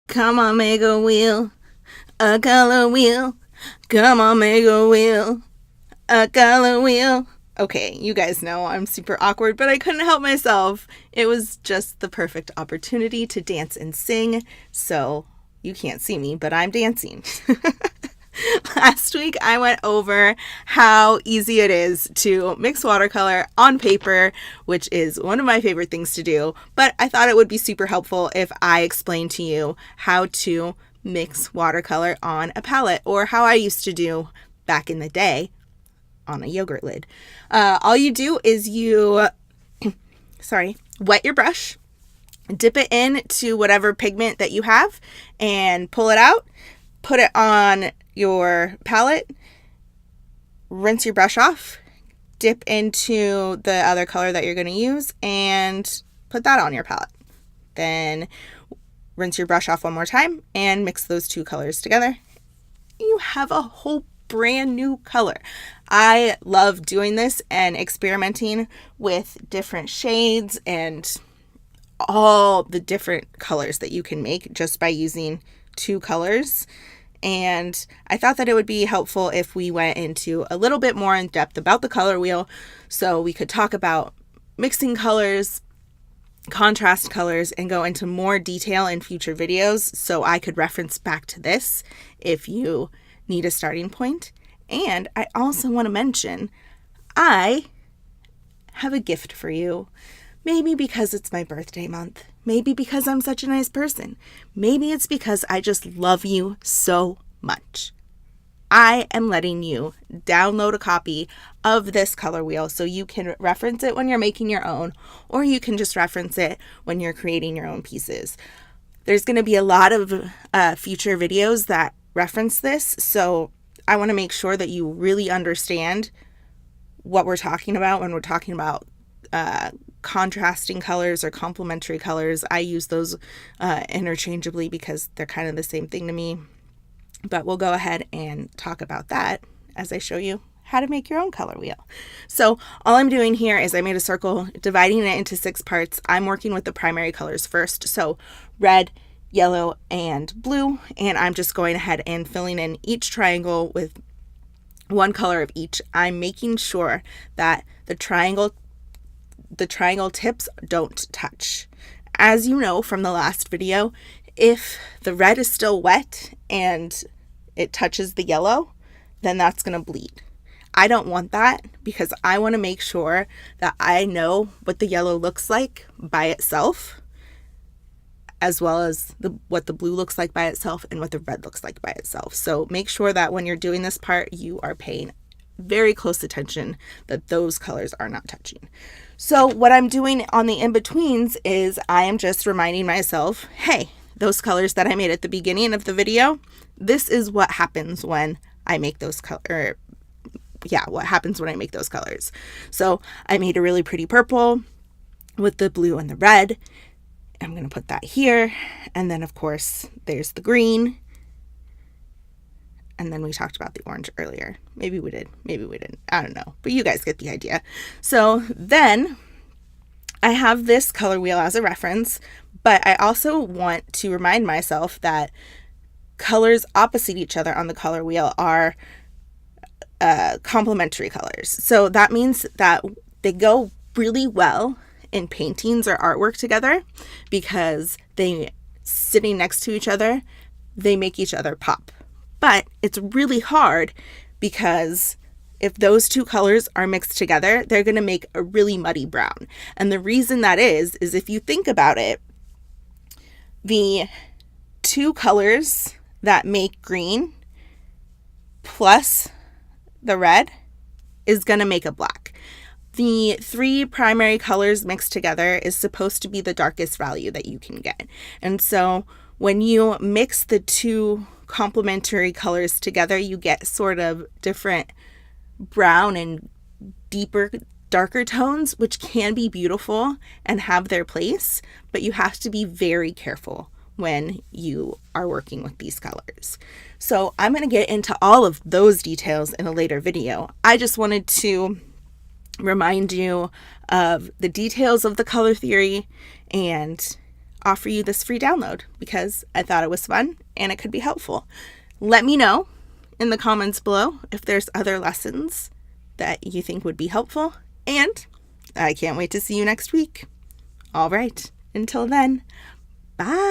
Come on, make a wheel, a color wheel. Come on, make a wheel, a color wheel. Okay, you guys know I'm super awkward, but I couldn't help myself. It was just the perfect opportunity to dance and sing, so you can't see me, but I'm dancing. Last week I went over how easy it is to mix watercolor on paper, which is one of my favorite things to do, but I thought it would be super helpful if I explained to you how to mix watercolor on a palette, or how I used to do back in the day on a yogurt lid. All you do is wet your brush, dip it into whatever pigment that you have, and pull it out, put it on your palette, rinse your brush off, dip into the other color that you're going to use, and put that on your palette. Then rinse your brush off one more time and mix those two colors together. You have a whole brand new color. I love doing this and experimenting with different shades and all the different colors that you can make just by using two colors. And I thought that it would be helpful if we went into a little bit more in depth about the color wheel, so we could talk about mixing colors, contrast colors, and go into more detail in future videos, so I could reference back to this if you need a starting point. And I also want to mention, I have a gift for you. Maybe because it's my birthday month. Maybe because I'm such a nice person. Maybe it's because I just love you so much. I am letting you download a copy of this color wheel so you can reference it when you're making your own, or you can just reference it when you're creating your own pieces. There's going to be a lot of future videos that reference this, so I want to make sure that you really understand what we're talking about when we're talking about contrasting colors or complementary colors. I use those interchangeably because they're kind of the same thing to me. But we'll go ahead and talk about that as I show you how to make your own color wheel. So all I'm doing here is I made a circle, dividing it into 6 parts. I'm working with the primary colors first, so red, yellow, and blue, and I'm just going ahead and filling in each triangle with one color of each. I'm making sure that the triangle tips don't touch. As you know from the last video, if the red is still wet and it touches the yellow, then that's going to bleed. I don't want that because I want to make sure that I know what the yellow looks like by itself, as well as what the blue looks like by itself and what the red looks like by itself. So make sure that when you're doing this part, you are paying very close attention that those colors are not touching. So what I'm doing on the in-betweens is I am just reminding myself, hey, those colors that I made at the beginning of the video, this is what happens when I make those colors. What happens when I make those colors. So I made a really pretty purple with the blue and the red. I'm going to put that here. And then, of course, there's the green. And then we talked about the orange earlier. Maybe we did. Maybe we didn't. I don't know. But you guys get the idea. So then I have this color wheel as a reference. But I also want to remind myself that colors opposite each other on the color wheel are complementary colors. So that means that they go really well in paintings or artwork together because they, sitting next to each other, they make each other pop. But it's really hard because if those two colors are mixed together, they're going to make a really muddy brown. And the reason that is if you think about it, the two colors that make green plus the red is going to make a black. The 3 primary colors mixed together is supposed to be the darkest value that you can get. And so when you mix the 2 complementary colors together, you get sort of different brown and deeper, darker tones, which can be beautiful and have their place, but you have to be very careful when you are working with these colors. So I'm going to get into all of those details in a later video. I just wanted to remind you of the details of the color theory and offer you this free download because I thought it was fun and it could be helpful. Let me know in the comments below if there's other lessons that you think would be helpful, and I can't wait to see you next week. All right, until then, bye.